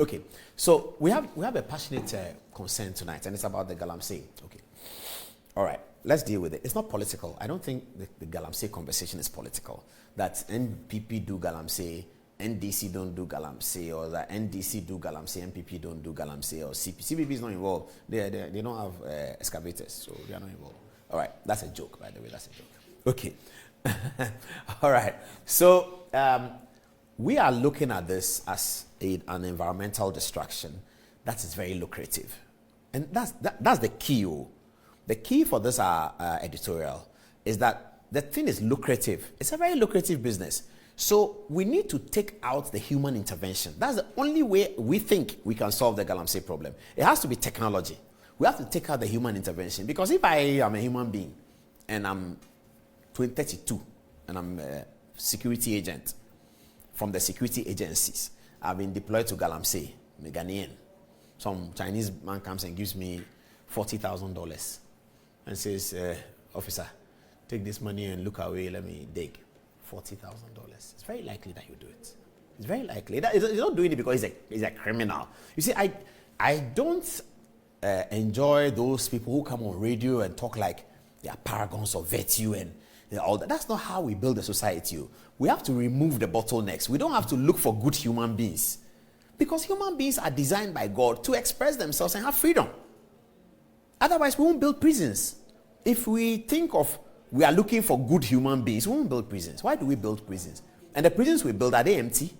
Okay, so we have a passionate concern tonight, and it's about the Galamsey. Okay, all right, let's deal with it. It's not political. I don't think the Galamsey conversation is political. That NPP do Galamsey, NDC don't do Galamsey, or that NDC do Galamsey, NPP don't do Galamsey, or CPP is not involved. They don't have excavators, so they are not involved. All right, that's a joke, by the way. That's a joke. Okay, all right. So we are looking at this as an environmental distraction that is very lucrative, and that's the key. The key for this editorial is that the thing is lucrative. It's a very lucrative business. So we need to take out the human intervention. That's the only way we think we can solve the Galamsey problem. It has to be technology. We have to take out the human intervention, because if I am a human being and I'm 32 and I'm a security agent from the security agencies, I've been deployed to Galamsey, I'm a Ghanaian. Some Chinese man comes and gives me $40,000 and says, officer, take this money and look away, let me dig. $40,000. It's very likely that you do it. It's very likely. He's not doing it because he's a criminal. You see, I don't enjoy those people who come on radio and talk like they are paragons of virtue and all that. That's not how we build a society. We have to remove the bottlenecks. We don't have to look for good human beings, because human beings are designed by God to express themselves and have freedom. Otherwise, we won't build prisons. If we think of we are looking for good human beings, we won't build prisons. Why do we build prisons? And the prisons we build, are they empty?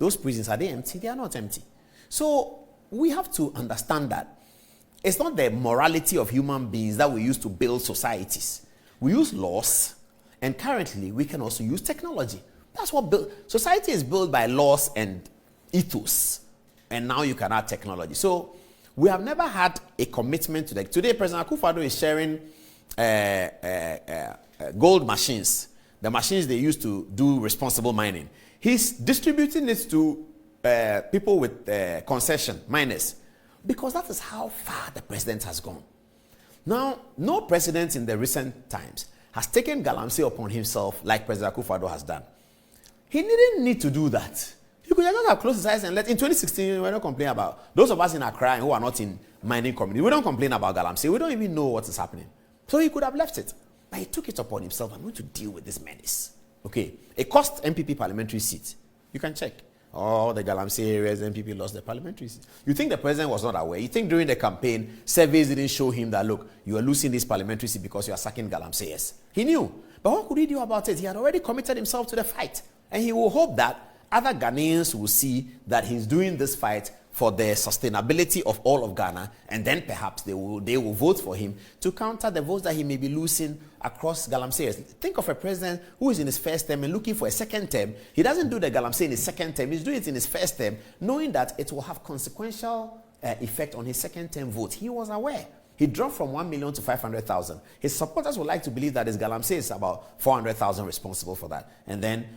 Those prisons, are they empty? They are not empty. So we have to understand that it's not the morality of human beings that we use to build societies. We use laws, and currently we can also use technology. That's what society is built by laws and ethos. And now you can add technology. So we have never had a commitment to that. Today, President Akufo-Addo is sharing gold machines, the machines they use to do responsible mining. He's distributing it to people with concession, miners, because that is how far the president has gone. Now, no president in the recent times has taken Galamsey upon himself like President Akufo-Addo has done. He didn't need to do that. You could just have closed his eyes and let. In 2016, we don't complain about those of us in Accra who are not in mining community. We don't complain about Galamsey. We don't even know what is happening. So he could have left it, but he took it upon himself. I'm going to deal with this menace. Okay, it cost MPP parliamentary seats. You can check. All the Galamsey areas, MPP lost the parliamentary seats. You think the president was not aware? You think during the campaign, surveys didn't show him that, look, you are losing this parliamentary seat because you are sacking Galamseyers? He knew. But what could he do about it? He had already committed himself to the fight. And he will hope that other Ghanaians will see that he's doing this fight for the sustainability of all of Ghana, and then perhaps they will vote for him to counter the votes that he may be losing across Galamseyers. Think of a president who is in his first term and looking for a second term. He doesn't do the Galamsey in his second term. He's doing it in his first term, knowing that it will have consequential effect on his second term vote. He was aware. He dropped from 1 million to 500,000. His supporters would like to believe that his Galamsey is about 400,000 responsible for that. And then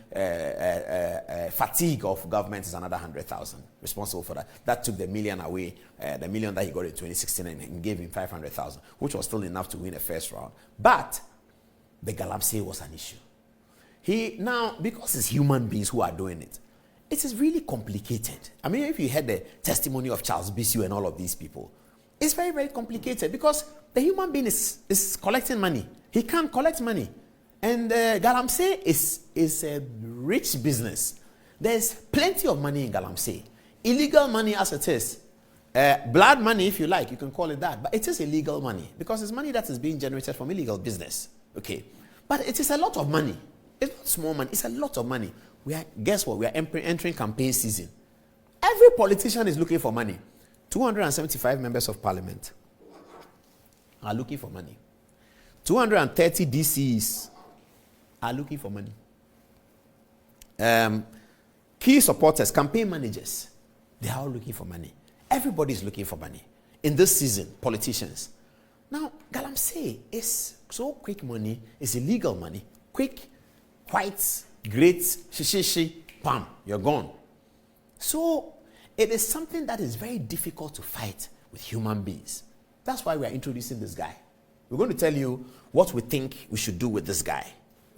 fatigue of government is another 100,000 responsible for that. That took the million away, the million that he got in 2016, and gave him 500,000, which was still enough to win the first round. But the Galamsey was an issue. Now, because it's human beings who are doing it, it is really complicated. I mean, if you heard the testimony of Charles Bissiou and all of these people, it's very, very complicated, because the human being is collecting money. He can't collect money. And Galamsey is a rich business. There's plenty of money in Galamsey. Illegal money as it is. Blood money, if you like, you can call it that. But it is illegal money, because it's money that is being generated from illegal business. Okay. But it is a lot of money. It's not small money. It's a lot of money. Guess what? We are entering campaign season. Every politician is looking for money. 275 members of parliament are looking for money. 230 DCs are looking for money. Key supporters, campaign managers, they are all looking for money. Everybody is looking for money. In this season, politicians. Now, Galamsey is so quick money, it's illegal money. Quick, white, great, shishishi, pam, you're gone. So, it is something that is very difficult to fight with human beings. That's why we are introducing this guy. We're going to tell you what we think we should do with this guy.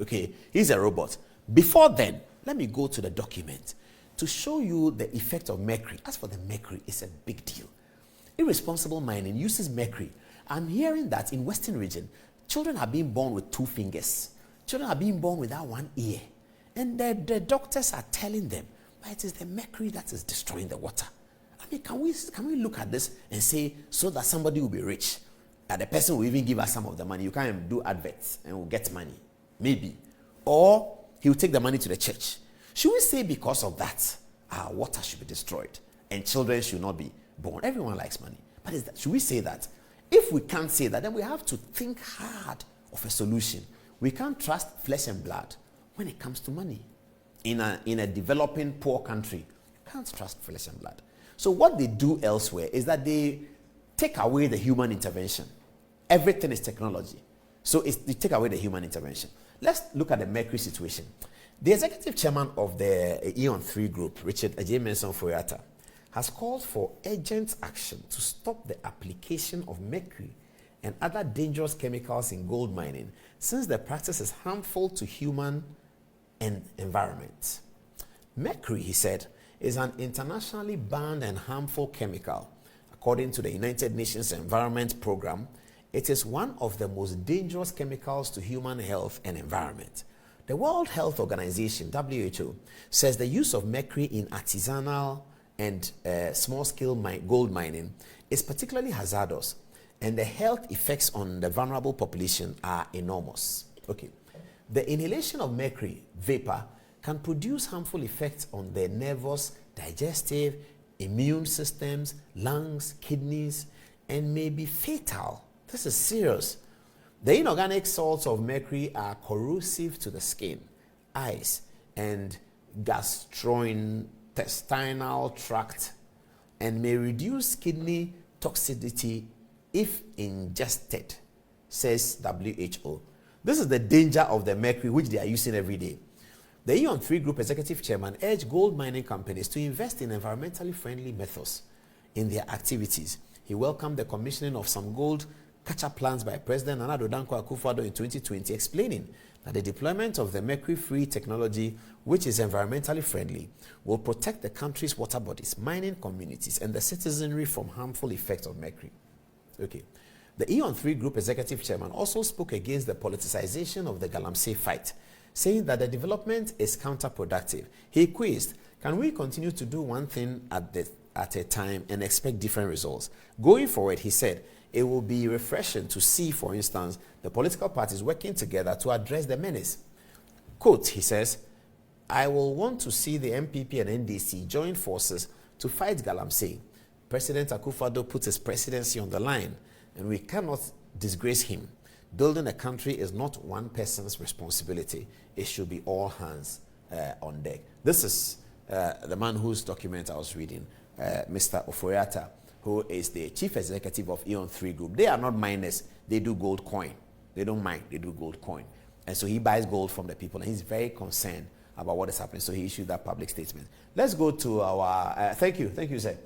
Okay, he's a robot. Before then, let me go to the document to show you the effect of mercury. As for the mercury, it's a big deal. Irresponsible mining uses mercury. I'm hearing that in Western region, children are being born with 2 fingers. Children are being born without 1 ear. And the doctors are telling them, but it is the mercury that is destroying the water. I mean, can we look at this and say, so that somebody will be rich, that the person will even give us some of the money? You can't do adverts and we'll get money. Maybe. Or he will take the money to the church. Should we say because of that, our water should be destroyed and children should not be born? Everyone likes money. But should we say that? If we can't say that, then we have to think hard of a solution. We can't trust flesh and blood when it comes to money. In a developing poor country, you can't trust flesh and blood. So what they do elsewhere is that they take away the human intervention. Everything is technology. So they take away the human intervention. Let's look at the mercury situation. The executive chairman of the EON3 group, Richard Agyemensah-Foyata, has called for urgent action to stop the application of mercury and other dangerous chemicals in gold mining, since the practice is harmful to human and environment. Mercury, he said, is an internationally banned and harmful chemical. According to the United Nations Environment Programme, it is one of the most dangerous chemicals to human health and environment. The World Health Organization, WHO, says the use of mercury in artisanal and small-scale gold mining is particularly hazardous, and the health effects on the vulnerable population are enormous. Okay. The inhalation of mercury vapor can produce harmful effects on the nervous, digestive, immune systems, lungs, kidneys, and may be fatal. This is serious. The inorganic salts of mercury are corrosive to the skin, eyes, and gastrointestinal tract, and may reduce kidney toxicity if ingested, says WHO. This is the danger of the mercury which they are using every day. The EON3 Group Executive Chairman urged gold mining companies to invest in environmentally friendly methods in their activities. He welcomed the commissioning of some gold catch-up plans by President Nana Addo Dankwa Akufo-Addo in 2020, explaining that the deployment of the mercury-free technology, which is environmentally friendly, will protect the country's water bodies, mining communities, and the citizenry from harmful effects of mercury. Okay. The EON3 Group Executive Chairman also spoke against the politicization of the Galamsey fight, saying that the development is counterproductive. He quizzed, can we continue to do one thing at a time and expect different results? Going forward, he said, it will be refreshing to see, for instance, the political parties working together to address the menace. Quote, he says, I will want to see the MPP and NDC join forces to fight Galamsey. President Akufo-Addo put his presidency on the line, and we cannot disgrace him. Building a country is not one person's responsibility. It should be all hands on deck. This is the man whose document I was reading, Mr. Ofoyata, who is the chief executive of EON3 Group. They are not miners. They do gold coin. They don't mine. They do gold coin. And so he buys gold from the people, and he's very concerned about what is happening. So he issued that public statement. Let's go to our... thank you, sir.